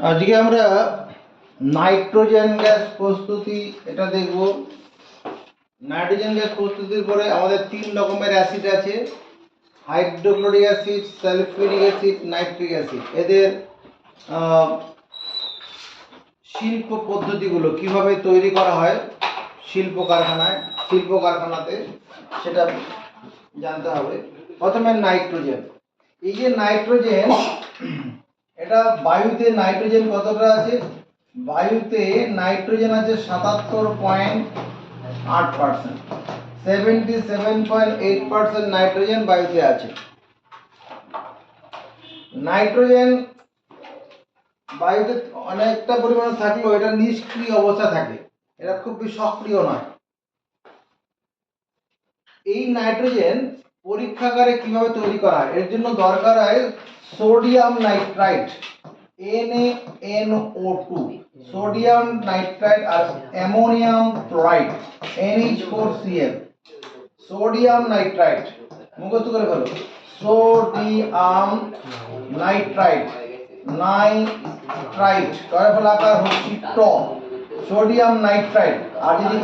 আজকে আমরা nitrogen gas প্রস্তুতি এটা দেখব। নাইট্রোজেন গ্যাস প্রস্তুতির পরে আমাদের তিন রকমের অ্যাসিড আছে, hydrochloric acid, sulphuric acid, nitric acid. এদের শিল্প পদ্ধতিগুলো কিভাবে তৈরি করা হয় শিল্প কারখানাতে সেটা জানতে হবে। প্রথমে নাইট্রোজেন। এই যে নাইট্রোজেন, এটা বায়ুতে নাইট্রোজেন কতটা আছে? বায়ুতে নাইট্রোজেন আছে 77.8%। 77.8% নাইট্রোজেন বায়ুতে আছে। নাইট্রোজেন বায়ুতে অনেকটা পরিমাণে থাকলেও এটা নিষ্ক্রিয় অবস্থা থাকে, এটা খুব সক্রিয় নয়। এই নাইট্রোজেন পরীক্ষাগারে কিভাবে তৈরি করা হয়? এর জন্য দরকার হয় sodium nitrite, NaNO2, sodium nitrite আর ammonium chloride, NH4Cl। Sodium nitrite মুখস্থ করে ফেলো, সোডিয়াম নাইট্রাইট, নাইট্রাইট টয়ফলাকার হচ্ছে ট, সোডিয়াম নাইট্রাইট। আর যদি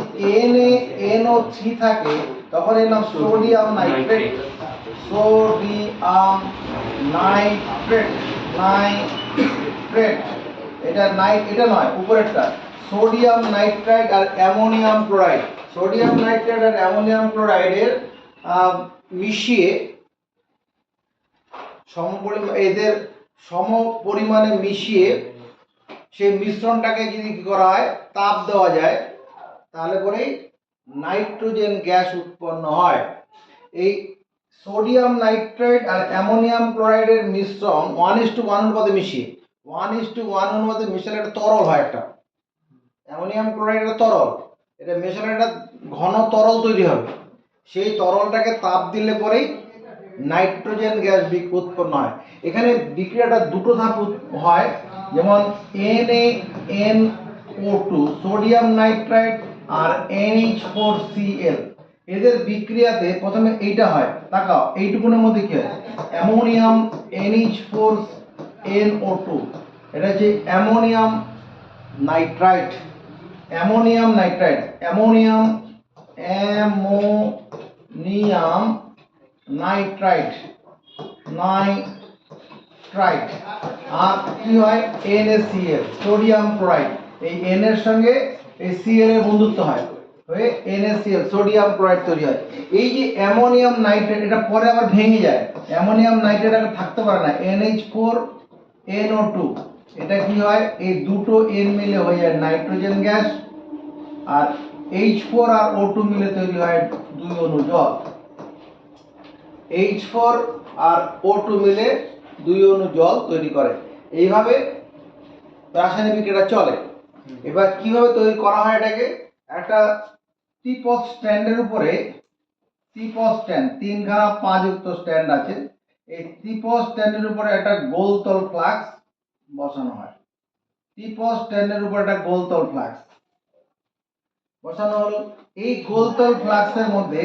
NaNO3 থাকে তখন এর নাম sodium nitrate, sodium nitrate, nitrate. এটা এটা নয়, উপরেরটা সোডিয়াম নাইট্রাইট আর অ্যামোনিয়াম ক্লোরাইড। সোডিয়াম নাইট্রাইট আর অ্যামোনিয়াম ক্লোরাইডের মিশিয়ে এদের সম পরিমাণে মিশিয়ে সেই মিশ্রণটাকে যদি কি করা হয়, তাপ দেওয়া যায়, তাহলে পরেই নাইট্রোজেন গ্যাস উৎপন্ন হয়। এই সোডিয়াম নাইট্রাইট আর অ্যামোনিয়াম ক্লোরাইডের মিশ্রণ 1:1 অনুপাতে মিশিয়ে, 1:1 অনুপাতে মিশালে একটা তরল হয়। একটা অ্যামোনিয়াম ক্লোরাইড একটা তরল, এটা মেশালে একটা ঘন তরল তৈরি হবে। সেই তরলটাকে তাপ দিলে পরেই নাইট্রোজেন গ্যাস উৎপন্ন হয়। এখানে বিক্রিয়াটা দুটো ধাপ হয়, যেমন NaNO2 সোডিয়াম নাইট্রাইট আর NH4Cl, এদের বিক্রিয়াতে প্রথমে এইটা হয়। তাকাও, এইটুকুনের মধ্যে কি হয়? অ্যামোনিয়াম NH4NO2, এটা হচ্ছে ammonium nitrite, ammonium nitrite, ammonium nitrite, nitrite. আর কি হয়? NaCl, sodium chloride. এই N এর সঙ্গে এই Cl এর বন্ধুত্ব হয়, হয়ে NaCl, সোডিয়াম ক্লোরাইড তৈরি হয়। এই যে অ্যামোনিয়াম নাইট্রেট, এটা পরে আবার ভেঙে যায়। অ্যামোনিয়াম নাইট্রেট আর থাকতে পারে না, NH4NO2। এটা কি হয়? এই দুটো N মিলে হয়ে যায় নাইট্রোজেন গ্যাস, আর H4 আর O2 মিলে তৈরি হয় 2 অণু জল। H4 আর O2 মিলে 2 অণু জল তৈরি করে। এইভাবে রাসায়নিক বিক্রিয়া চলে। এবার কিভাবে তৈরি করা হয় এটাকে? একটা ত্রিপদ স্ট্যান্ডের উপরে, ত্রিপদ স্ট্যান্ড, 3খানা 5 যুক্ত স্ট্যান্ড আছে। এই ত্রিপদ স্ট্যান্ডের উপরে একটা গোলতল ফ্লাস্ক বসানো হয়। ত্রিপদ স্ট্যান্ডের উপর একটা গোলতল ফ্লাস্ক বসানো হলো। এই গোলতল ফ্লাস্কের মধ্যে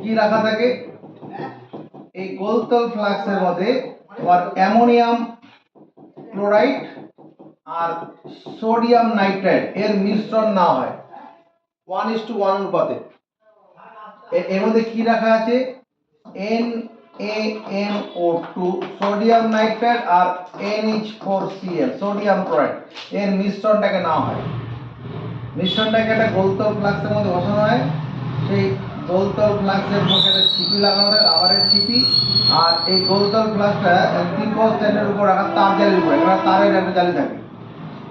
কি রাখা থাকে? এই গোলতল ফ্লাস্কের মধ্যে আবার অ্যামোনিয়াম ক্লোরাইড আর সোডিয়াম নাইট্রাইট এর মিশ্রণ না হয় 1:1 অনুপাতে। এর মধ্যে কি রাখা আছে? NaNO2 সোডিয়াম নাইট্রাইট আর NH4Cl সোডিয়াম ক্লোরাইড এর মিশ্রণটাকে না হয়। মিশ্রণটাকে একটা গোলতল ফ্লাস্কের মধ্যে বসানো হয়। সেই গোলতল ফ্লাস্কের মুখে একটা ছিপি লাগানো হয়, রাবারের ছিপি। আর এই গোলতল ফ্লাস্কটা ত্রিপদ স্ট্যান্ডের উপর রাখা তাপ জালির উপরে, একটা তারের একটা জালি থাকে,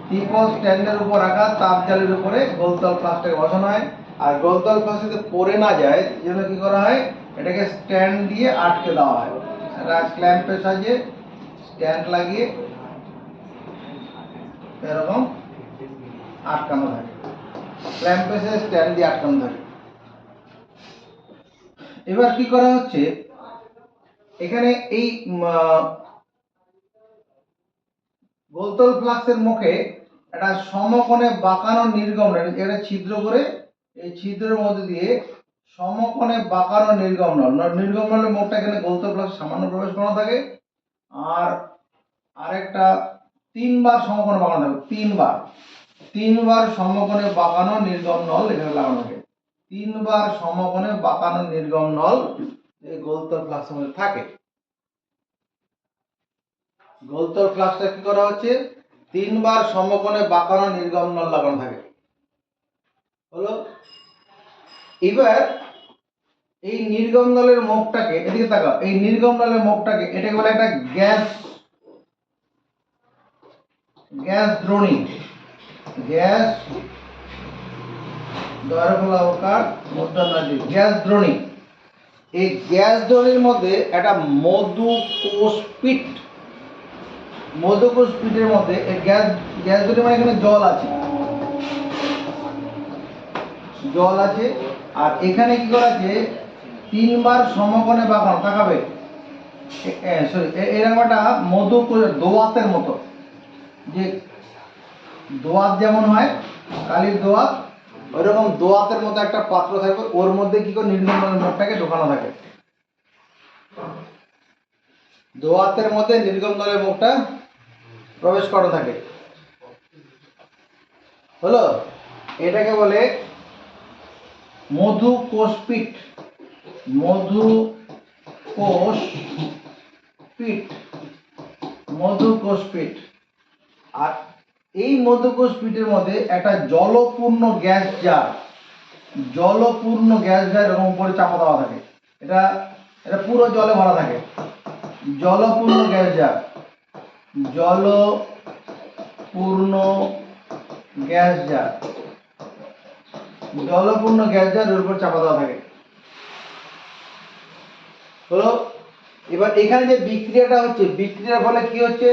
ত্রিপদ স্ট্যান্ডের উপর রাখা তাপ জালির উপরে গোলতল ফ্লাস্কটাকে বসানো হয়। আর গোলতল ফ্লাস্ক যাতে পড়ে না যায় জন্য কি করা হয়? এটাকে স্ট্যান্ড দিয়ে আটকে দেওয়া হয়। একটা ক্ল্যাম্পের সাহায্যে স্ট্যান্ড লাগিয়ে এরকম আটকানো থাকে, ক্ল্যাম্পের সাহায্যে স্ট্যান্ড দিয়ে আটকানো থাকে। এবার কি করা হচ্ছে? এখানে এই গোলতল ফ্লাস্কের মুখে একটা সমকোণে বাঁকানো নির্গমন, এটা ছিদ্র করে এই ছিদ্রের মধ্যে দিয়ে সমকোণে বাঁকানো নির্গমনের মুখটা এখানে গোলতল ফ্লাস্ক সামান্য প্রবেশ করানো থাকে। আর আরেকটা 3বার সমকোণে বাঁকানো থাকবে, 3বার সমকোণে বাঁকানো নির্গম নল এখানে লাগানো থাকে। 3বার সমকোণে বাঁকানো নির্গম নল এই গোলতল ফ্লাস্কের মধ্যে থাকে। গোলতল ফ্লাস্কটা কি করা হচ্ছে, 3বার সমকোণে বাঁকানো নির্গম নল লাগানো থাকে। হলো, এবার এই নির্গম নলের মুখটাকে এদিকে তাকাও, এই নির্গম নলের মুখটাকে এটাকে বলে একটা গ্যাস দ্রোণী। গ্যাস দৈর্ঘ্যাকার মধ্যাহ্নটি গ্যাস দ্রোণী। এই গ্যাস দ্রোণীর মধ্যে একটা মধুকোষ পিটের মধ্যে এই গ্যাস দ্রোণী মানে এখানে জল আছে আর এখানে কি করা আছে, 3বার সমকোণে বাঁকানো তাকাবে, এরকম একটা দোয়াতের মতো, যে দোয়াত যেমন হয় কালির দোয়াত, ওইরকম দোয়াতের মতো একটা পাত্র থাকবে, ওর মধ্যে কি করে নির্গম নলের মুখটাকে ঢোকানো থাকে। দোয়াতের মধ্যে নির্গম নলের মুখটা প্রবেশ করা থাকে। হলো, এটাকে বলে মধুকোষ পিট। আর এই মধুকোষ পিটের মধ্যে একটা জলপূর্ণ গ্যাস জার এরকম উপরে চাপা দেওয়া থাকে। এটা পুরো জলে ভরা থাকে। জলপূর্ণ গ্যাস জার এর উপর চাপা দেওয়া থাকে। হলো, এবার এখানে যে বিক্রিয়াটা হচ্ছে, বিক্রিয়ার ফলে কি হচ্ছে,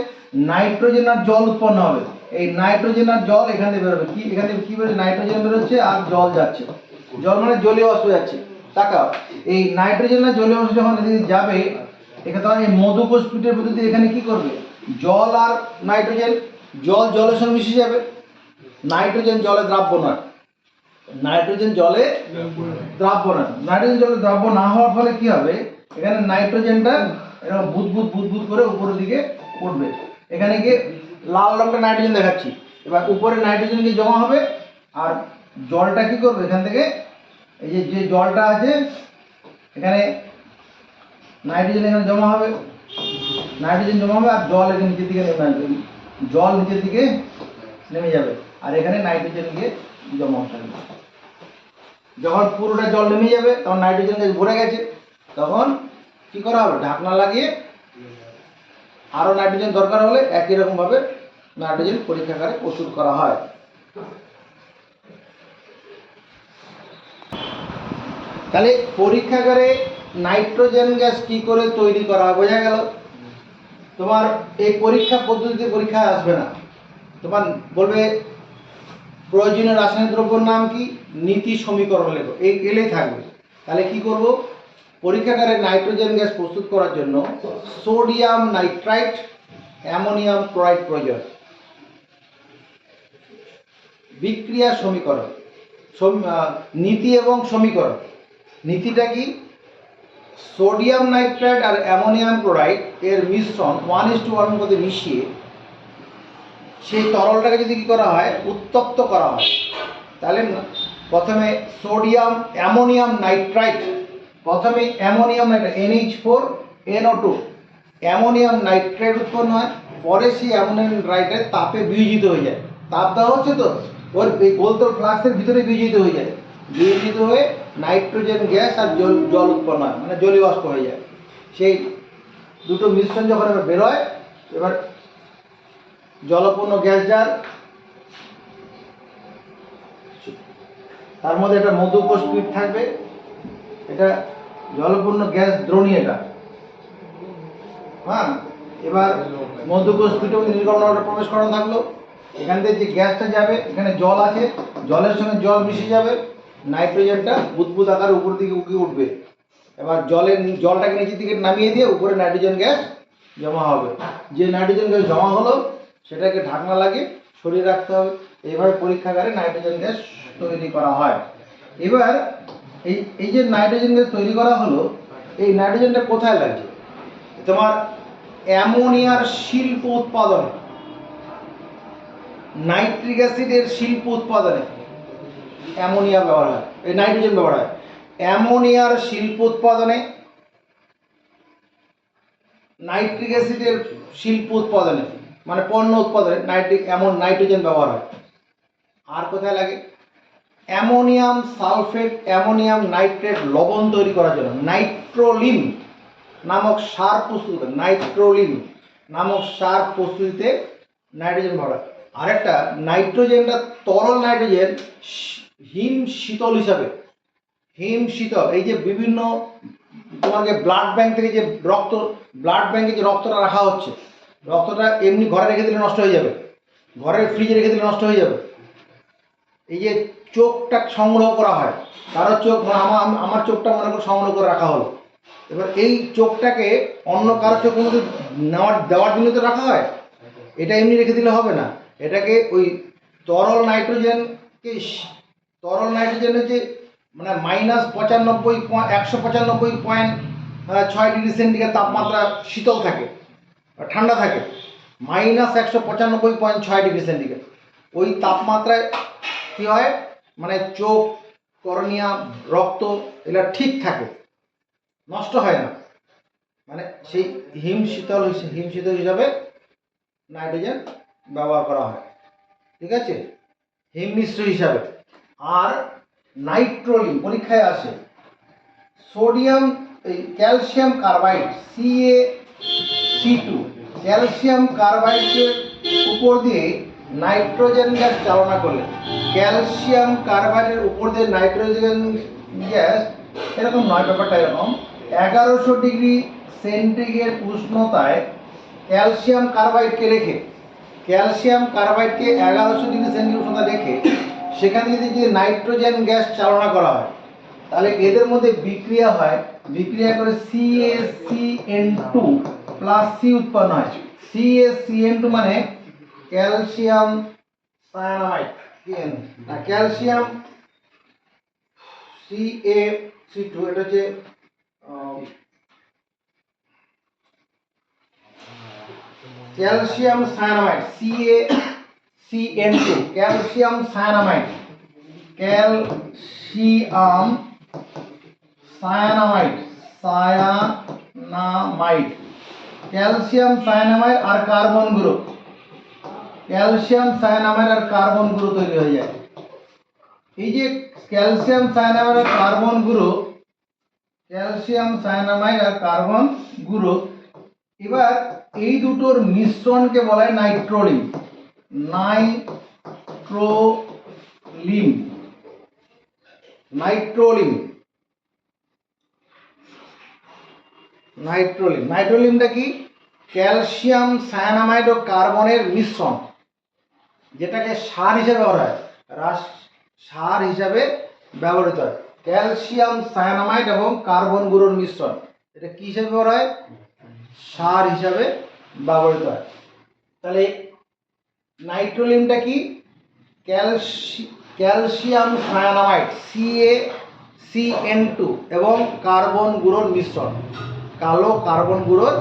নাইট্রোজেন আর জল উৎপন্ন হবে। এই নাইট্রোজেন আর জল এখান থেকে বেরোবে, এখান থেকে কি বেরোচ্ছে, নাইট্রোজেন বেরোচ্ছে আর জল যাচ্ছে। জল মানে জলীয় বাষ্প যাচ্ছে। তাকাও, এই নাইট্রোজেন আর জলীয় বাষ্প যখন এদিকে যাবে, এখানে তখন এই মধুকোষ পিটের মধ্যে দিয়ে এখানে কি করবে, জল আর নাইট্রোজেন, জলের সঙ্গে মিশে যাবে। নাইট্রোজেন জলে দ্রাব্য নয়, নাইট্রোজেন জলে দ্রাব্য না হওয়ার ফলে কি হবে, এখানে নাইট্রোজেনটা এরকম বুদবুদ করে উপরের দিকে উঠবে। এখানে গিয়ে লাল রঙটা নাইট্রোজেন দেখাচ্ছি, এবার উপরে নাইট্রোজেন গিয়ে জমা হবে আর জলটা কি করবে, এখান থেকে এই যে জলটা আছে এখানে নাইট্রোজেন এখানে জমা হবে আর জল এখানে নিচের দিকে নেমে আসবে, জল নিচের দিকে নেমে যাবে আর এখানে নাইট্রোজেন গিয়ে জমা হবে। যখন পুরোটা জল নেমে যাবে তখন নাইট্রোজেন গ্যাস ভরে গেছে, তখন কি করা হবে, ঢাকনা লাগিয়ে আরো নাইট্রোজেন দরকার হলে একই রকম ভাবে নাইট্রোজেন পরীক্ষাগারে প্রস্তুত করা হয়। তাহলে পরীক্ষাগারে নাইট্রোজেন গ্যাস কি করে তৈরি করা হয় বোঝা গেল। তোমার এই পরীক্ষা পদ্ধতিতে পরীক্ষায় আসবে না, তোমার বলবে প্রয়োজনীয় রাসায়নিক দ্রব্যের নাম কি, নীতি সমীকরণ লেখো, এই এলেই থাকবে। তাহলে কি করব, পরীক্ষাগারে নাইট্রোজেন গ্যাস প্রস্তুত করার জন্য সোডিয়াম নাইট্রাইট, অ্যামোনিয়াম ক্লোরাইড প্রয়োজন। বিক্রিয়া সমীকরণ, নীতি এবং সমীকরণ। নীতিটা কি, সোডিয়াম নাইট্রাইট আর অ্যামোনিয়াম ক্লোরাইড এর মিশ্রণ 1:1 মধ্যে মিশিয়ে সেই তরলটাকে যদি কি করা হয়, উত্তপ্ত করা হয়, তাহলে প্রথমে ammonium nitrite NH4NO2 ammonium nitrite উৎপন্ন হয়, পরে সেই অ্যামোনিয়াম নাইট্রাইট তাপে বিয়োজিত হয়ে যায়। তাপ দেওয়া হচ্ছে তো, ওর গোলতল ফ্লাস্কের ভিতরে বিয়োজিত হয়ে যায়, বিয়োজিত হয়ে নাইট্রোজেন গ্যাস আর জল উৎপন্ন হয়, মানে জলীয় বাষ্প হয়ে যায়। সেই দুটো মিশ্রণ যখন এবার বেরোয়, এবার জলপূর্ণ গ্যাস জার, তার মধ্যে একটা মধুকোষ পিট থাকবে, এটা জলপূর্ণ গ্যাস দ্রোণী এটা। হ্যাঁ, এবার মধুকোষ পিটের মধ্যে নির্গমনটা প্রবেশ করানো থাকলো, এখান থেকে যে গ্যাসটা যাবে, এখানে জল আছে, জলের সঙ্গে জল মিশে যাবে, নাইট্রোজেনটা বুদবুদ আকারে উপর দিকে উঠবে। এবার জলটাকে নিচের দিকে নামিয়ে দিয়ে উপরে নাইট্রোজেন গ্যাস জমা হবে। যে নাইট্রোজেন গ্যাস জমা হলো সেটাকে ঢাকনা লাগিয়ে সরিয়ে রাখতে হবে। এইভাবে পরীক্ষাগারে নাইট্রোজেন গ্যাস তৈরি করা হয়। এবার এই যে নাইট্রোজেন গ্যাস তৈরি করা হলো, এই নাইট্রোজেনটা কোথায় লাগছে, তোমার অ্যামোনিয়ার শিল্প উৎপাদন, নাইট্রিক অ্যাসিডের শিল্প উৎপাদনে অ্যামোনিয়া ব্যবহার হয়, এই নাইট্রোজেন ব্যবহার হয়। অ্যামোনিয়ার শিল্প উৎপাদনে, নাইট্রিক অ্যাসিডের শিল্প উৎপাদনে মানে পণ্য উৎপাদনে নাইট্রোজেন ব্যবহার হয়। আর কোথায় লাগে? অ্যামোনিয়াম সালফেট, অ্যামোনিয়াম নাইট্রেট লবণ তৈরি করার জন্য নাইট্রোলিন নামক সার প্রস্তুত, নাইট্রোলিন নামক সার প্রস্তুতিতে নাইট্রোজেন ব্যবহার হয়। আরেকটা নাইট্রোজেনটা তরল নাইট্রোজেন হিম শীতল হিসাবে, হিম শীতল, এই যে বিভিন্ন তোমাকে ব্লাড ব্যাংক থেকে যে ব্লাড ব্যাংকে যে রক্তটা রাখা হচ্ছে, রক্তটা এমনি ঘরে রেখে দিলে নষ্ট হয়ে যাবে, ঘরের ফ্রিজে রেখে দিলে নষ্ট হয়ে যাবে। এই যে চোখটা সংগ্রহ করা হয়, কারোর চোখ আমার চোখটা মনে করে সংগ্রহ করে রাখা হলো, এবার এই চোখটাকে অন্য কারোর চোখের মধ্যে দেওয়ার জন্য তো রাখা হয়, এটা এমনি রেখে দিলে হবে না, এটাকে ওই তরল নাইট্রোজেনকে, তরল নাইট্রোজেন হচ্ছে মানে -195.6 ডিগ্রি সেন্টিগ্রেড তাপমাত্রা শীতল থাকে, ঠান্ডা থাকে, -195.6 ডিগ্রি সেন্টিগ্রেড। ওই তাপমাত্রায় কী হয়, মানে চোখ, কর্নিয়া, রক্ত এগুলো ঠিক থাকে, নষ্ট হয় না, মানে সেই হিম শীতল হিসাবে নাইট্রোজেন ব্যবহার করা হয়, ঠিক আছে, হিম মিশ্র হিসাবে। আর নাইট্রোলিন পরীক্ষায় আসে, সোডিয়াম এই ক্যালসিয়াম কার্বাইড CaC2, ক্যালসিয়াম কার্বাইডের উপর দিয়ে নাইট্রোজেন গ্যাস চালনা করলে, ক্যালসিয়াম কার্বাইডের উপর দিয়ে নাইট্রোজেন গ্যাস, এরকম নয়, ব্যাপারটা এরকম, 1100 ডিগ্রি সেন্টিগ্রেড উষ্ণতায় ক্যালসিয়াম কার্বাইডকে 1100 ডিগ্রি সেন্টিগ্রেড উষ্ণতা রেখে সেখানে যদি নাইট্রোজেন গ্যাস চালনা করা হয়, তাহলে এদের মধ্যে বিক্রিয়া হয়, বিক্রিয়া করে CaCN2 প্লাস C উৎপন্ন হয়। CaCN2 মানে ক্যালসিয়াম সায়ানামাইড, ক্যালসিয়াম CaC2, এটা হচ্ছে calcium cyanamide, CaCN2, calcium cyanamide, calcium cyanamide, calcium cyanamide আর কার্বন গ্রুপ, ক্যালসিয়াম সায়ানামাইড আর কার্বন গ্রুপ তৈরি হয়ে যায়। এই যে ক্যালসিয়াম সায়ানামাইড আর কার্বন গ্রুপ, ক্যালসিয়াম সায়ানামাইড আর কার্বন গ্রুপ, এবার এই দুটোর মিশ্রণকে বলা হয় নাইট্রোলিন, নাইট্রোলিন, নাইট্রোলিন, নাইট্রোলিন। নাইট্রোলিনটা কি? ক্যালসিয়াম সায়ানামাইড ও কার্বনের মিশ্রণ, যেটাকে সার হিসেবে ব্যবহার হয়, সার হিসাবে ব্যবহৃত হয়। ক্যালসিয়াম সায়ানামাইড এবং কার্বন গুঁড়োর মিশ্রণ, এটা কি হিসাবে ব্যবহার হয়? সার হিসাবে ব্যবহৃত হয়। তাহলে নাইট্রোলিনটা কি? ক্যালসিয়াম সায়ানামাইড CaCN2 এবং কার্বন গুঁড়োর মিশ্রণ, কালো কার্বন গুঁড়োর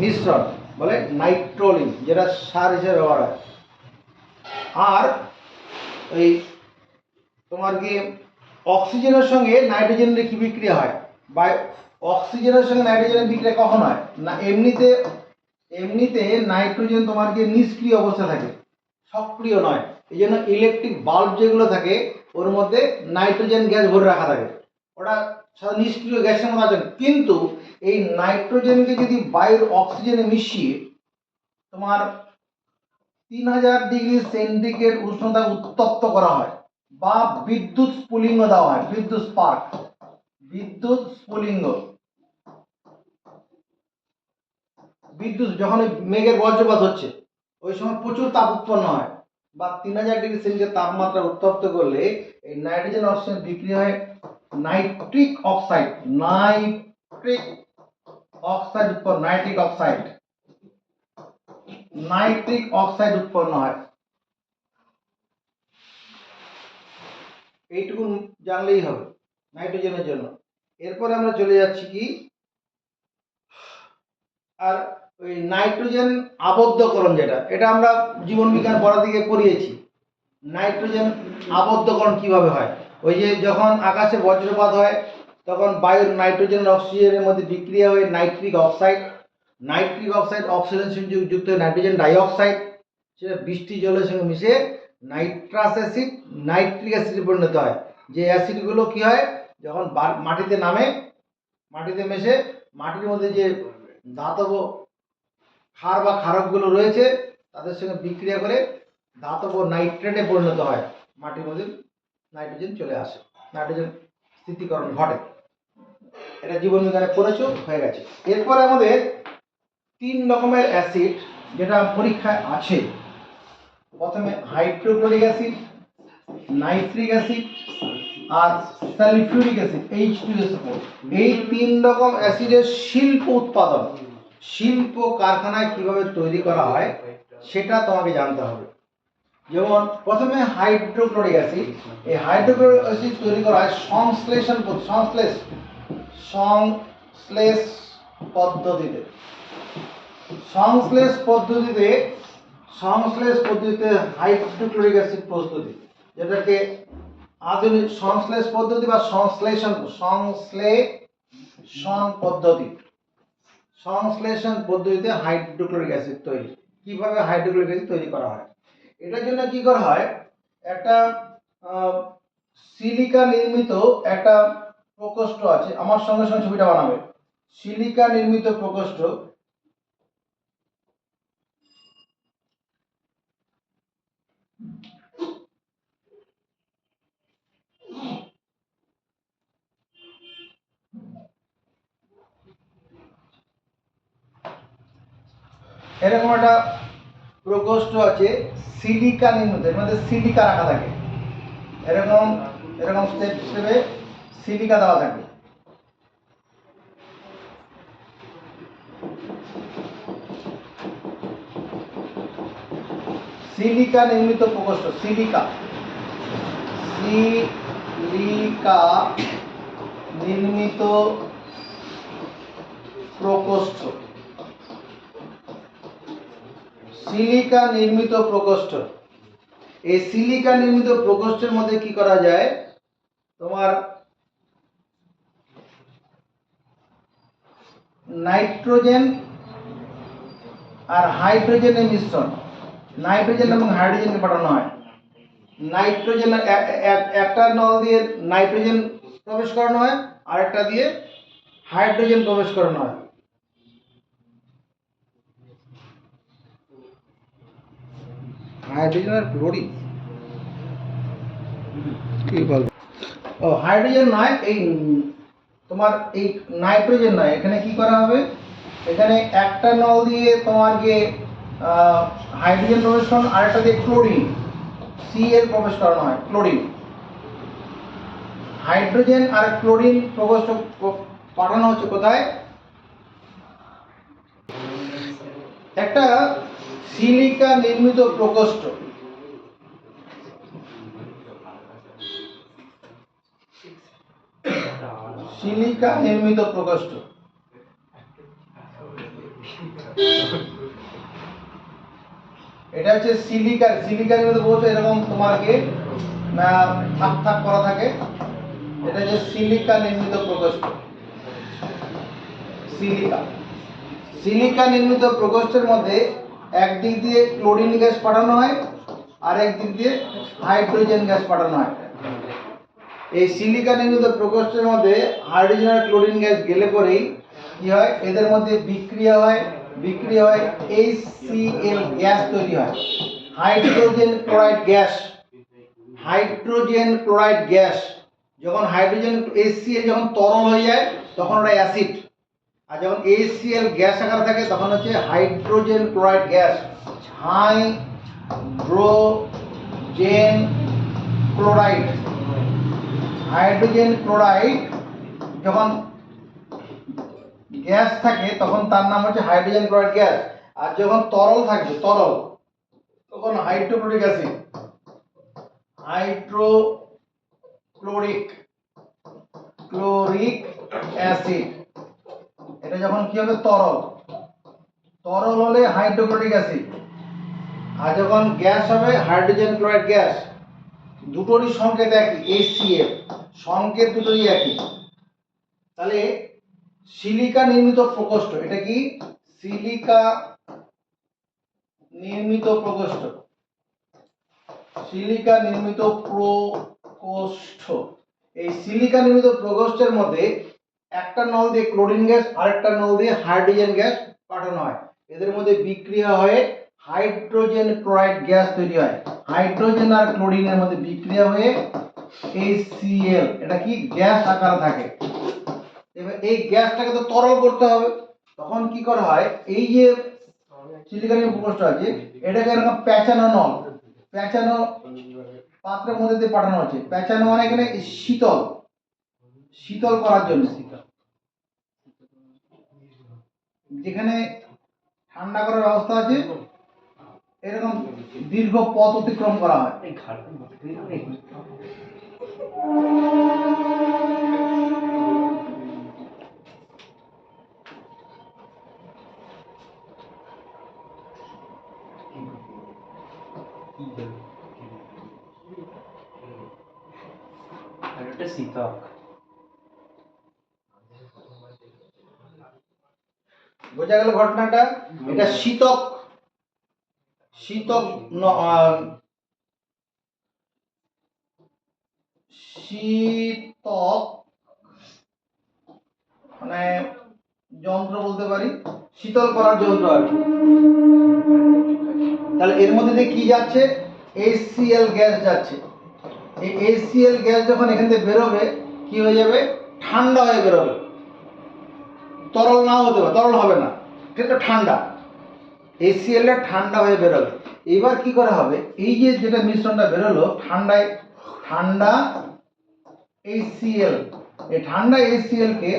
মিশ্রণ বলে নাইট্রোলিন, যেটা সার হিসেবে ব্যবহার হয়। আর এই তোমার কি অক্সিজেনের সঙ্গে নাইট্রোজেনের কি বিক্রিয়া হয়, বা অক্সিজেনের সঙ্গে নাইট্রোজেনের বিক্রিয়া কখন হয় না, এমনিতে নাইট্রোজেন তোমার কি নিষ্ক্রিয় অবস্থা থাকে, সক্রিয় নয়, এই জন্য ইলেকট্রিক বাল্ব যেগুলো থাকে ওর মধ্যে নাইট্রোজেন গ্যাস ভরে রাখা থাকে, ওটা নিষ্ক্রিয় গ্যাসের মধ্যে আছে। কিন্তু এই নাইট্রোজেনকে যদি বায়ুর অক্সিজেনে মিশিয়ে তোমার 3000 ডিগ্রি সেন্টিগ্রেড উষ্ণতা উত্তপ্ত করা হয়, বা বিদ্যুৎ স্ফুলিঙ্গ দেওয়া হয়, বিদ্যুৎ স্পার্ক, বিদ্যুৎ স্ফুলিঙ্গ, বিদ্যুৎ যখন মেঘের বজ্রপাত হচ্ছে ওই সময় প্রচুর তাপ উৎপন্ন হয়, বা 3000 ডিগ্রি সেন্টিগ্রেড তাপমাত্রা উত্তপ্ত করলে এই নাইট্রোজেন অক্সিজেন বিক্রিয়া হয় নাইট্রিক অক্সাইড, নাইট্রিক অক্সাইড উৎপন্ন, নাইট্রিক অক্সাইড উৎপন্ন হয়। এইটুকু জানলেই হবে নাইট্রোজেনের জন্য। এরপরে আমরা চলে যাচ্ছি কি, আর ওই নাইট্রোজেন আবদ্ধকরণ, যেটা এটা আমরা জীবন বিজ্ঞান পড়া থেকে পড়িয়েছি। নাইট্রোজেন আবদ্ধকরণ কিভাবে হয়? ওই যে যখন আকাশে বজ্রপাত হয় তখন বায়ুর নাইট্রোজেন অক্সিজেনের মধ্যে বিক্রিয়া হয়ে নাইট্রিক অক্সাইড অক্সিজেন যুক্ত নাইট্রোজেন ডাইঅক্সাইড, সেটা বৃষ্টি জলের সঙ্গে মিশে নাইট্রাস অ্যাসিড নাইট্রিক অ্যাসিডে পরিণত হয়। যে অ্যাসিডগুলো কি হয় যখন মাটিতে নামে, মাটিতে মিশে মাটির মধ্যে যে ধাতব ক্ষার বা ক্ষারকগুলো রয়েছে তাদের সঙ্গে বিক্রিয়া করে ধাতব নাইট্রেটে পরিণত হয়, মাটির মধ্যে নাইট্রোজেন চলে আসে, নাইট্রোজেন স্থিতিকরণ ঘটে। এটা জীবন বিজ্ঞানে পড়েছো, হয়ে গেছে। এরপরে আমাদের 3 রকমের অ্যাসিড যেটা পরীক্ষায় আছে। প্রথমে হাইড্রোক্লোরিক অ্যাসিড, নাইট্রিক অ্যাসিড আর সালফিউরিক অ্যাসিড H2SO4। এই 3 রকম অ্যাসিডের শিল্প কারখানায় কিভাবে তৈরি করা হয় সেটা তোমাকে জানতে হবে। যেমন প্রথমে হাইড্রোক্লোরিক অ্যাসিড, এই হাইড্রোক্লোরিক অ্যাসিড তৈরি করা হয় সংশ্লেষ পদ্ধতিতে। সংশ্লেষ পদ্ধতিতে হাইড্রোক্লোরিক অ্যাসিড প্রস্তুতি, যেটাকে আধুনিক সংশ্লেষ পদ্ধতি বা সংশ্লেষণ পদ্ধতিতে হাইড্রোক্লোরিক অ্যাসিড তৈরি। কিভাবে হাইড্রোক্লোরিক অ্যাসিড তৈরি করা হয়? এটার জন্য কি করা হয়, একটা সিলিকা নির্মিত একটা প্রকোষ্ঠ আছে, আমার সঙ্গে সঙ্গে ছবিটা বানাবে। সিলিকা নির্মিত প্রকোষ্ঠ, এরকম একটা প্রকোষ্ঠ আছে সিলিকা নির্মিত, এর মধ্যে সিলিকা রাখা থাকে, এরকম স্টেপে সিলিকা দেওয়া থাকে। সিলিকা নির্মিত প্রকোষ্ঠ, সিলিকা নির্মিত প্রকোষ্ঠ, সিলিকা নির্মিত প্রকোষ্ঠ। এই সিলিকা নির্মিত প্রকোষ্ঠের মধ্যে কি করা যায়, তোমার নাইট্রোজেন আর হাইড্রোজেনের মিশ্রণ, নাইট্রোজেন এবং হাইড্রোজেনকে পাঠানো হয়। নাইট্রোজেন একটা নল দিয়ে নাইট্রোজেন প্রবেশ করানো হয়, আর একটা দিয়ে হাইড্রোজেন প্রবেশ করানো হয়। হাইড্রোজেন আর ক্লোরিন কি বলবো, ও হাইড্রোজেন নয়, এই তোমার এই নাইট্রোজেন নয়, এখানে কি করা হবে, এখানে একটা নল দিয়ে তোমার যে হাইড্রোজেন প্রবেশ করানো, আরেকটা দিয়ে ক্লোরিন Cl প্রবেশ করানো হয়, ক্লোরিন। হাইড্রোজেন আর ক্লোরিন প্রকোষ্ঠ পাঠানো হচ্ছে কোথায়, একটা সিলিকা নির্মিত প্রকোষ্ঠ, সিলিকা নির্মিত প্রকোষ্ঠ। এটা হচ্ছে সিলিকা নির্মিত প্রকোষ্ঠ, এরকম তোমাকে থাক করা থাকে, এটা হচ্ছে সিলিকা নির্মিত প্রকোষ্ঠ। সিলিকা নির্মিত প্রকোষ্ঠের মধ্যে একদিক দিয়ে ক্লোরিন গ্যাস পাঠানো হয় আর একদিক দিয়ে হাইড্রোজেন গ্যাস পাঠানো হয়। এই সিলিকা নির্মিত প্রকোষ্ঠের মধ্যে হাইড্রোজেন আর ক্লোরিন গ্যাস গেলে পরেই কি হয়, এদের মধ্যে বিক্রিয়া হয় HCl গ্যাস তৈরি হয়, হাইড্রোজেন ক্লোরাইড গ্যাস। যখন হাইড্রোজেন HCl যখন তরল হয়ে যায় তখন ওটা অ্যাসিড, আর যখন HCl গ্যাস আকারে থাকে তখন হচ্ছে hydrogen chloride gas. Hydrogen chloride যখন গ্যাস থাকে তখন তার নাম হচ্ছে হাইড্রোজেন ক্লোরাইড গ্যাস, আর যখন তরল থাকবে তখন হাইড্রোক্লোরিক অ্যাসিড। এটা যখন কি হবে, তরল, তরল হলে হাইড্রোক্লোরিক অ্যাসিড, আর যখন গ্যাস হবে হাইড্রোজেন ক্লোরাইড গ্যাস। দুটোরই সংকেত একই, HCl, সংকেত দুটোই একই। তাহলে সিলিকা নির্মিত প্রকোষ্ঠ, এটা কি সিলিকা নির্মিত প্রকোষ্ঠ, সিলিকা নির্মিত প্রকোষ্ঠ। এই সিলিকা নির্মিত প্রকোষ্ঠের মধ্যে একটা নল দিয়ে ক্লোরিন গ্যাস আরেকটা নল দিয়ে হাইড্রোজেন গ্যাস পাঠানো হয়। এদের মধ্যে বিক্রিয়া হয়ে হাইড্রোজেন ক্লোরাইড গ্যাস তৈরি হয়। হাইড্রোজেন আর ক্লোরিনের মধ্যে বিক্রিয়া হয়ে HCl, এটা কি গ্যাস আকারে থাকে। এবার এই গ্যাসটাকে তো তরল করতে হবে, তখন কি করা হয়, এই যে সিলিকা নির্মিত প্রকোষ্ঠ আছে এটাকে এরকম পেঁচানো নল, পেঁচানো পাত্রের মধ্যে দিয়ে পাঠানো হচ্ছে। পেঁচানো মানে এখানে শীতল, শীতল করার জন্য। যেখানে ঠান্ডা করার ব্যবস্থা আছে এরকম দীর্ঘ পথ অতিক্রম করা হয়। শীতক, বোঝা গেল ঘটনাটা। এটা শীতক, শীতক শীতক মানে যন্ত্র বলতে পারি, শীতল করার যন্ত্র আর কি। তাহলে এর মধ্যে দিয়ে কি যাচ্ছে, HCl গ্যাস যাচ্ছে। এই HCl গ্যাস যখন এখান থেকে বেরোবে কি হয়ে যাবে, ঠান্ডা হয়ে বেরোবে। তরল নাও হতে পারে, তরল হবে না, এটা ঠান্ডা। HCl টা ঠান্ডা হয়ে বেরোবে। এবার কি করা হবে, এই যে যেটা মিশ্রণটা বেরোলো ঠান্ডায়, ঠান্ডা HCl, এই ঠান্ডা HCl কে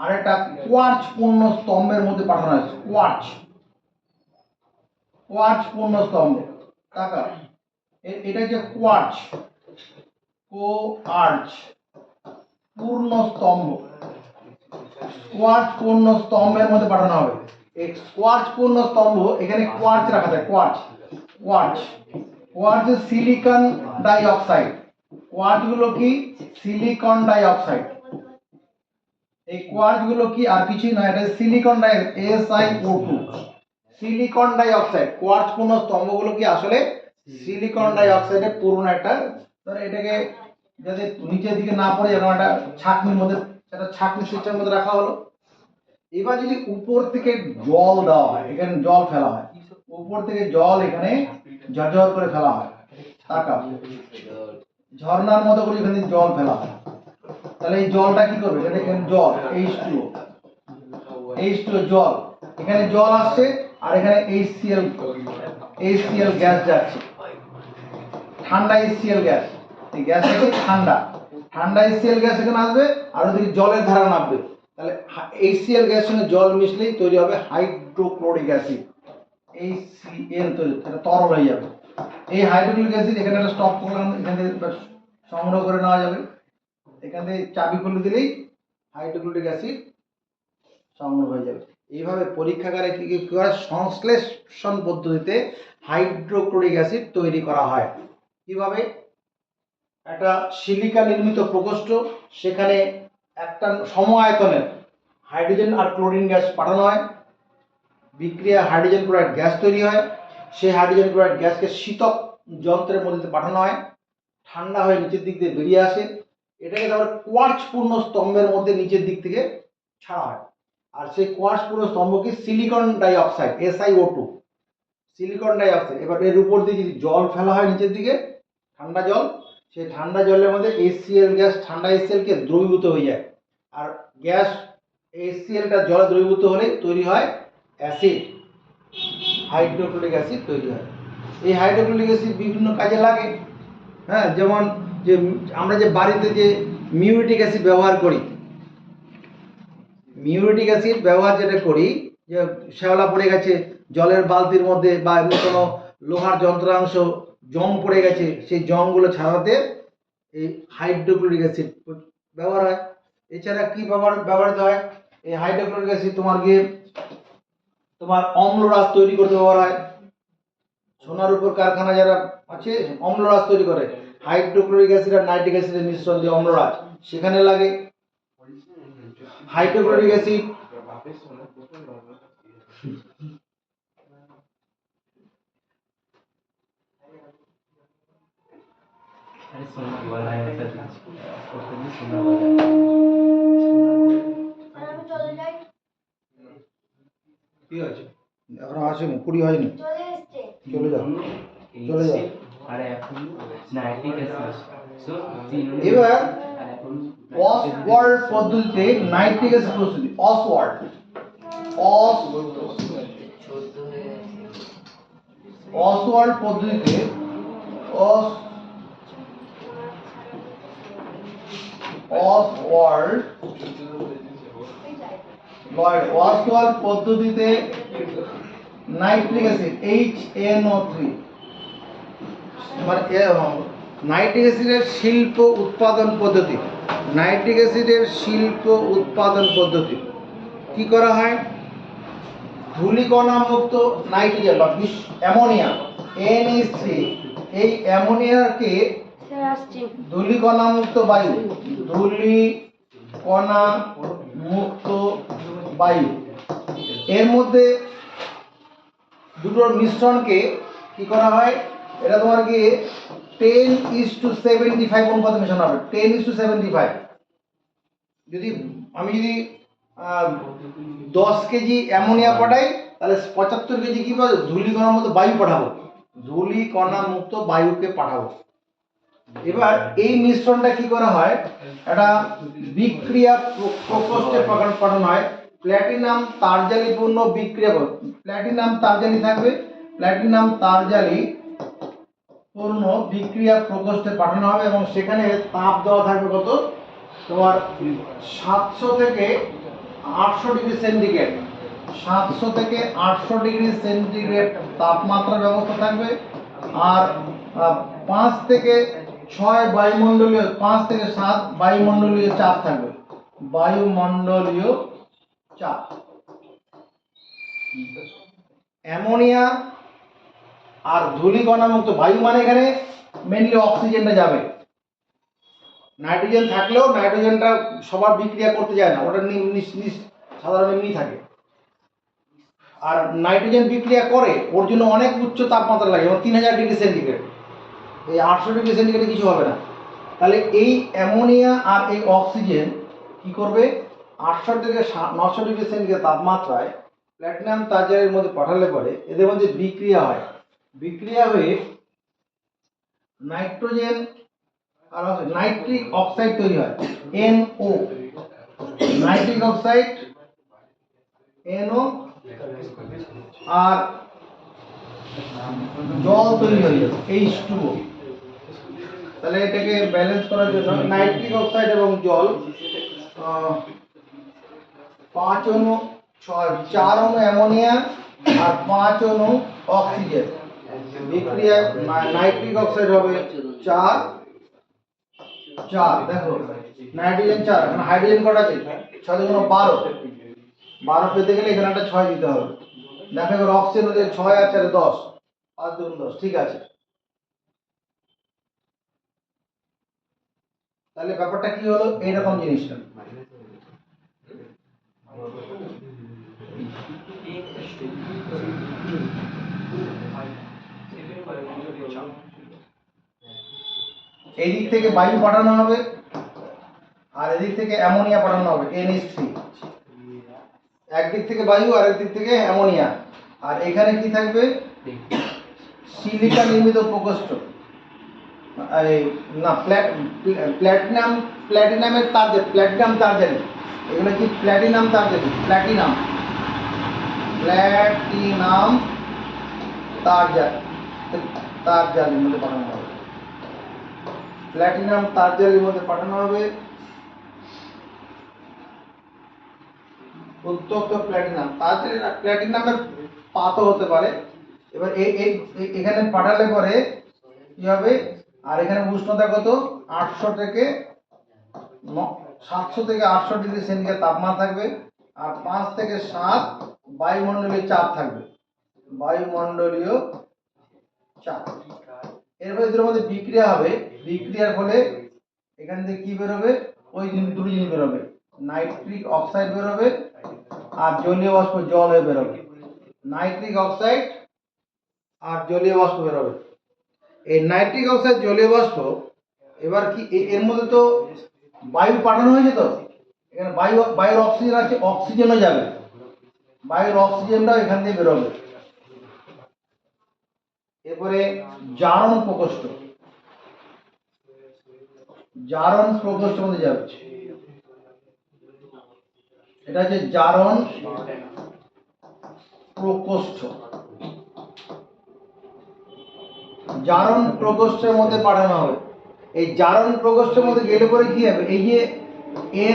আরেকটা কোয়ার্চ পূর্ণ স্তম্ভের মধ্যে পাঠানো হয়েছে। কোয়ার্চ, কোয়ার্চ পূর্ণ স্তম্ভ, টাকা এটা যে কোয়ার্চ, কোয়ার্চ পূর্ণ স্তম্ভ, কোয়ার্চ পূর্ণ স্তম্ভের মধ্যে পাঠানো হবে। এই কোয়ার্চ পূর্ণ স্তম্ভ, এখানে কোয়ার্চ রাখা যায়, quartz, quartz, quartz silicon die oxide. Quartz গুলো কি সিলিকন ডাই অক্সাইড। এই কোয়ার্চ গুলো কি আর কিছুই নয়, এটা silicon die, SiO2, silicon die oxide. Quartz পূর্ণ স্তম্ভগুলো কি আসলে সিলিকন ডাই অক্সাইডের পূর্ণ একটা, ধর এটাকে যাতে নিচের দিকে না পড়ে এরকম একটা ছাঁকনির মধ্যে, একটা ছাঁকনি সিস্টেমের মধ্যে রাখা হলো। এবার যদি উপর থেকে জল দেওয়া হয়, এখানে জল ফেলা হয়, উপর থেকে জল এখানে ঝরঝর করে ফেলা হয়, তাকাও ঝর্ণার মতো করে এখানে জল ফেলা হয়। তাহলে এই জলটা কি করবে, এটা দেখেন জল, H2O, H2O জল, এখানে জল আসছে আর এখানে HCl গ্যাস যাচ্ছে, ঠান্ডা HCl গ্যাস। এই গ্যাসটা কি ঠান্ডা, ঠান্ডা HCl গ্যাস এখানে আসবে আর ওদিকে জলের ধারা নামবে। তাহলে HCl গ্যাসের সঙ্গে জল মিশলেই তৈরি হবে হাইড্রোক্লোরিক অ্যাসিড, HCl তৈরি, এটা তরল হয়ে যাবে। এই হাইড্রোক্লোরিক অ্যাসিড এখানে একটা স্টক করলাম, এখান থেকে সংগ্রহ করে নেওয়া যাবে। এখান থেকে চাবি খুলে দিলেই হাইড্রোক্লোরিক অ্যাসিড সংগ্রহ হয়ে যাবে। এইভাবে পরীক্ষাগারে কি কি করে সংশ্লেষণ পদ্ধতিতে হাইড্রোক্লোরিক অ্যাসিড তৈরি করা হয়। কিভাবে, একটা সিলিকা নির্মিত প্রকোষ্ঠ, সেখানে একটা সম আয়তনের হাইড্রোজেন আর ক্লোরিন গ্যাস পাঠানো হয়, বিক্রিয়া হাইড্রোজেন ক্লোরাইড গ্যাস তৈরি হয়। সেই হাইড্রোজেন ক্লোরাইড গ্যাসকে শীতক যন্ত্রের মধ্যে পাঠানো হয়, ঠান্ডা হয়ে নিচের দিক দিয়ে বেরিয়ে আসে। এটাকে তারপর কোয়ার্চ পূর্ণ স্তম্ভের মধ্যে নিচের দিক থেকে ছাড়া হয়। আর সেই কোয়ার্চ পূর্ণ স্তম্ভকে silicon die oxide, SiO2, silicon die oxide. এবার এর উপর দিয়ে যদি জল ফেলা হয় নিচের দিকে, ঠান্ডা জল, সেই ঠান্ডা জলের মধ্যে HCl গ্যাস, ঠান্ডা HCl কে দ্রবীভূত হয়ে যায়। আর গ্যাস HClটা জলে দ্রবীভূত হলে তৈরি হয় অ্যাসিড, হাইড্রোক্লোরিক অ্যাসিড তৈরি হয়। এই হাইড্রোক্লোরিক অ্যাসিড বিভিন্ন কাজে লাগে। হ্যাঁ, যেমন যে আমরা যে বাড়িতে যে মিউরিটিক অ্যাসিড ব্যবহার করি, মিউরিটিক অ্যাসিড ব্যবহার যেটা করি, যে শ্যাওলা পড়ে গেছে জলের বালতির মধ্যে বা এমনি কোনো লোহার যন্ত্রাংশ জং পড়ে গেছে, সেই জংগুলো ছাড়াতে এই হাইড্রোক্লোরিক অ্যাসিড ব্যবহার হয়। এছাড়া কি ব্যবহৃত হয়, এই হাইড্রোক্লোরিক অ্যাসিড তোমার গিয়ে তোমার অম্লরাজ তৈরি করতে ব্যবহার হয়। সোনার উপর কারখানা যারা আছে অম্লরাজ তৈরি করে, হাইড্রোক্লোরিক অ্যাসিড আর নাইট্রিক অ্যাসিডের মিশ্রণ দিয়ে অম্লরাজ সেখানে লাগে। হাইড্রোক্লোরিক অ্যাসিড কি আছে এখন আসেনি, 20 হয়নি, চলে যাও চলে যাও। এবার অসওয়াল্ড পদ্ধতিতে নাইট্রিক অ্যাসিড প্রস্তুতি। অসওয়াল্ড পদ্ধতিতে অসওয়াল্ড পদ্ধতিতে নাইট্রিক অ্যাসিড HNO3 মানে নাইট্রিক অ্যাসিডের শিল্প উৎপাদন পদ্ধতি। নাইট্রিক অ্যাসিডের শিল্প উৎপাদন পদ্ধতি কি করা হয়? ধূলিকণা মুক্ত নাইট্রোজেন বা অ্যামোনিয়া NH3, এই অ্যামোনিয়াকে ধূলিকণা মুক্ত বায়ু, ধূলিকণা মুক্ত বায়ু এর মধ্যে দুটোর মিশ্রণকে কি করা হয়? এটা তোমার কি 10:75 অনুপাতে মেশানো হবে। 10:75। যদি আমি 10 কেজি অ্যামোনিয়া পাঠাই তাহলে 75 কেজি কি পাবো? ধূলিকণার মতো বায়ু পাঠাবো, ধূলিকণা মুক্ত বায়ুকে পাঠাবো। এবার এই মিশ্রণটা কি করা হয়? একটা বিক্রিয়া প্রকোষ্ঠে পাঠানো হয়। প্ল্যাটিনাম তারজালিপূর্ণ বিক্রিয়া, প্ল্যাটিনাম তারজালি থাকবে, প্ল্যাটিনাম তারজালি পূর্ণ বিক্রিয়া প্রকোষ্ঠে পাঠানো হবে এবং সেখানে তাপ দেওয়া থাকবে কত? তোমার 700 থেকে 800 ডিগ্রি সেন্টিগ্রেড। 700 থেকে 800 ডিগ্রি সেন্টিগ্রেড তাপমাত্রার ব্যবস্থা থাকবে। আর 5 থেকে 6 বায়ুমণ্ডলীয়, 5 থেকে 7 বায়ুমণ্ডলীয় চাপ থাকবে, বায়ুমণ্ডলীয় চাপ। অ্যামোনিয়া আর ধূলিকণা মুক্ত বায়ু মানে এখানে মেনলি অক্সিজেনটা যাবে। নাইট্রোজেন থাকলেও নাইট্রোজেনটা সবার বিক্রিয়া করতে যায় না, ওটা সাধারণ এমনি থাকে। আর নাইট্রোজেন বিক্রিয়া করে, ওর জন্য অনেক উচ্চ তাপমাত্রা লাগে, এবং 3000 ডিগ্রি সেন্টিগ্রেড। এই 800 ডিগ্রি সেন্টিগ্রেডে কিছু হবে না। তাহলে এই অ্যামোনিয়া আর এই অক্সিজেন কি করবে? 800 থেকে 900 ডিগ্রি সেন্টিগ্রেড তাপমাত্রায় প্ল্যাটিনাম তারজালির মধ্যে পাঠালে পরে এদের মধ্যে বিক্রিয়া হয়। বিক্রিয়া হয়ে নাইট্রোজেন আর নাইট্রিক অক্সাইড তৈরি হয়, NO, নাইট্রিক অক্সাইড NO, আর জল তৈরি হয়ে যাবে H2O। তাহলে এটাকে ব্যালেন্স করার জন্য নাইট্রিক অক্সাইড এবং জল 5 অণু 4 অণু অ্যামোনিয়া আর 5 অণু অক্সিজেন বিক্রিয়া নাইট্রিক অক্সাইড হবে 4। দেখো নাইট্রোজেন 4, এখন হাইড্রোজেন কটা আছে? 6 × 12, 12 পেতে গেলে এখানে একটা 6 দিতে হবে। দেখো এবার অক্সিজেন হচ্ছে 6 আর 4 10, 5 × 10, ঠিক আছে। তাহলে ব্যাপারটা কি হলো? এইরকম জিনিসটা এই দিক থেকে বায়ু পাঠানো হবে আর এদিক থেকে অ্যামোনিয়া পাঠানো হবে NH3। একদিক থেকে বায়ু আর একদিক থেকে অ্যামোনিয়া। আর এখানে কি থাকবে? সিলিকা নির্মিত প্রকোষ্ঠ, না প্ল্যাটিনামের তারজালি, প্ল্যাটিনাম তারজালি। এগুলো কি? প্ল্যাটিনাম তারজালি, প্ল্যাটিনাম তারজালির মধ্যে পাঠানো হবে, প্ল্যাটিনাম তারজালির মধ্যে পাঠানো হবে উত্তপ্ত প্ল্যাটিনাম তারজালি। প্ল্যাটিনামের পাতও হতে পারে। এবার এখানে পাঠালে পরে কি হবে? আর এখানে উষ্ণতা কত? 700 থেকে 800 ডিগ্রি সেন্টিগ্রেড তাপমাত্রা থাকবে। আর 5 থেকে 7 বায়ুমণ্ডলীয় চাপ থাকবে, বায়ুমণ্ডলীয় চাপ। এরপরে এদের মধ্যে বিক্রিয়া হবে, বিক্রিয়ার ফলে এখান থেকে কি বেরোবে, ওই দুটো জিনিস বেরোবে, নাইট্রিক অক্সাইড বেরোবে আর জলীয় বাষ্প জল হয়ে বেরোবে। নাইট্রিক অক্সাইড আর জলীয় বাষ্প বেরোবে। এই নাইট্রিক অক্সাইড জলীয় বাষ্প এবার কি এর মধ্যে তো বায়ু পাঠানো হয়েছে, তো এখানে বায়ুর অক্সিজেন আছে, অক্সিজেনও যাবে, বায়ুর অক্সিজেনটাও এখান দিয়ে বেরোবে। এরপরে জারণ প্রকোষ্ঠ, জারণ প্রকোষ্ঠের মধ্যে যাবে, এটা হচ্ছে জারণ প্রকোষ্ঠ। জারণ প্রকোষ্ঠের মধ্যে পাঠানো হবে। এই জারণ প্রকোষ্ঠের মধ্যে গেলে পরে কি হবে, এই যে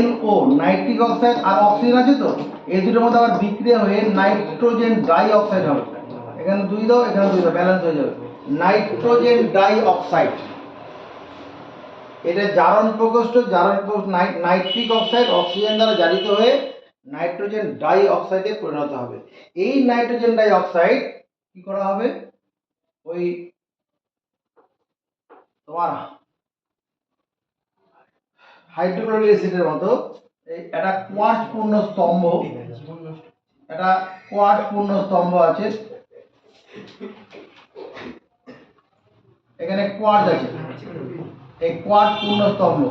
NO নাইট্রিক অক্সাইড আর অক্সিজেন আছে, তো এই দুটোর মধ্যে আবার বিক্রিয়া হয়ে নাইট্রোজেন ডাই অক্সাইড হবে। এখানে দুই দাও, এখানে দুই দাও, ব্যালেন্স হয়ে যাবে, নাইট্রোজেন ডাই অক্সাইড। এটা জারণ প্রকোষ্ঠ, জারণ নাইট্রিক অক্সাইড অক্সিজেন দ্বারা জারিত হয়ে নাইট্রোজেন ডাই অক্সাইডে পরিণত হবে। এই নাইট্রোজেন ডাই অক্সাইড কি করা হবে, ওই তোমার হাইড্রোক্লোরিক অ্যাসিডের মতো একটা কোয়ার্টজ পূর্ণ স্তম্ভ, একটা কোয়ার্টজ পূর্ণ স্তম্ভ আছে, এখানে কোয়ার্টজ আছে, এই কোয়ার্টজ পূর্ণ স্তম্ভ,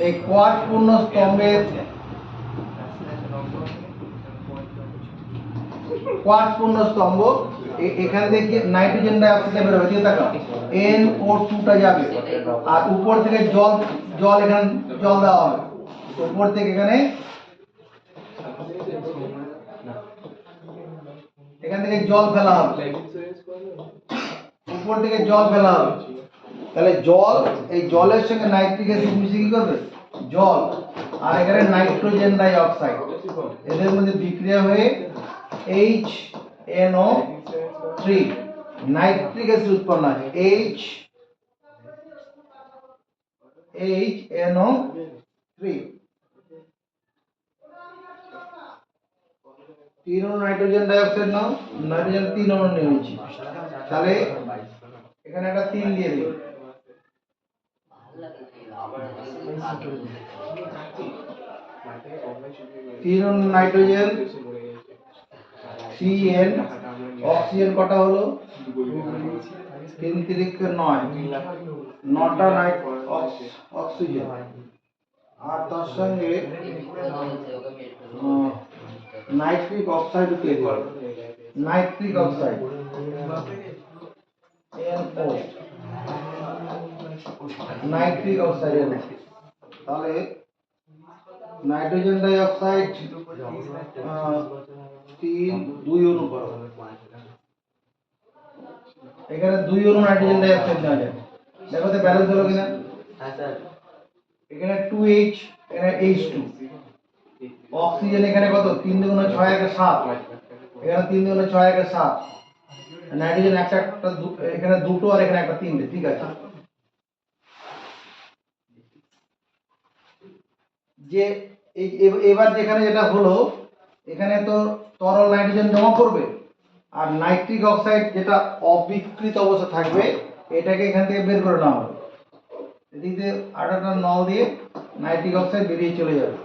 এই কোয়ার্টজ পূর্ণ স্তম্ভের কোয়ার্টজ পূর্ণ স্তম্ভ, এখান থেকে নাইট্রোজেন ডাই অক্সাইড বের হবে, দিয়ে তাকাও, NO2টা যাবে আর উপর থেকে জল, জল এখানে জল দেওয়া হবে, উপর থেকে এখানে, এখান থেকে জল ফেলা হবে, উপর থেকে জল ফেলা হবে। তাহলে জল, এই জলের সঙ্গে নাইট্রিক অ্যাসিড মিশে কি করবে, জল, আর এখানে নাইট্রোজেন ডাই অক্সাইড, এদের মধ্যে বিক্রিয়া হয়ে HNO3 নাইট্রিক অ্যাসিড উৎপন্ন হয়, HNO3। 3 অণু নাইট্রোজেন ডাই অক্সাইড নাও, নাইট্রোজেন 3 অণু নিয়েছি, তাহলে এখানে একটা 3 দিয়ে দিই, 3 অণু নাইট্রোজেন, 3N, অক্সিজেন কটা হলো, 3 3 9, 9টা অক্সিজেন, আর তার সঙ্গে নাইট্রিক অক্সাইড পেয়ে যাবে, nitric oxide NO, nitric oxide. তাহলে নাইট্রোজেন ডাই অক্সাইড 2 অণু পাবো, এখানে 2 অণু নাইট্রোজেন ডাই অক্সাইড নেওয়া যায়, দেখো তো ব্যালেন্স হলো কিনা। হ্যাঁ স্যার, এখানে 2H, এখানে H2, অক্সিজেন এখানে কত, 3 × 6 = 7, এখানে 3 × 6 = 7, নাইট্রোজেন একটা, এখানে দুটো আর এখানে একটা, তিনটে, ঠিক আছে। যে এবার যেখানে যেটা হলো, এখানে তো তরল নাইট্রোজেন জমা করবে, আর নাইট্রিক অক্সাইড যেটা অবিকৃত অবস্থা থাকবে এটাকে এখান থেকে বের করে নেওয়া হবে, এদিক দিয়ে আরেকটা নল দিয়ে নাইট্রিক অক্সাইড বেরিয়ে চলে যাবে।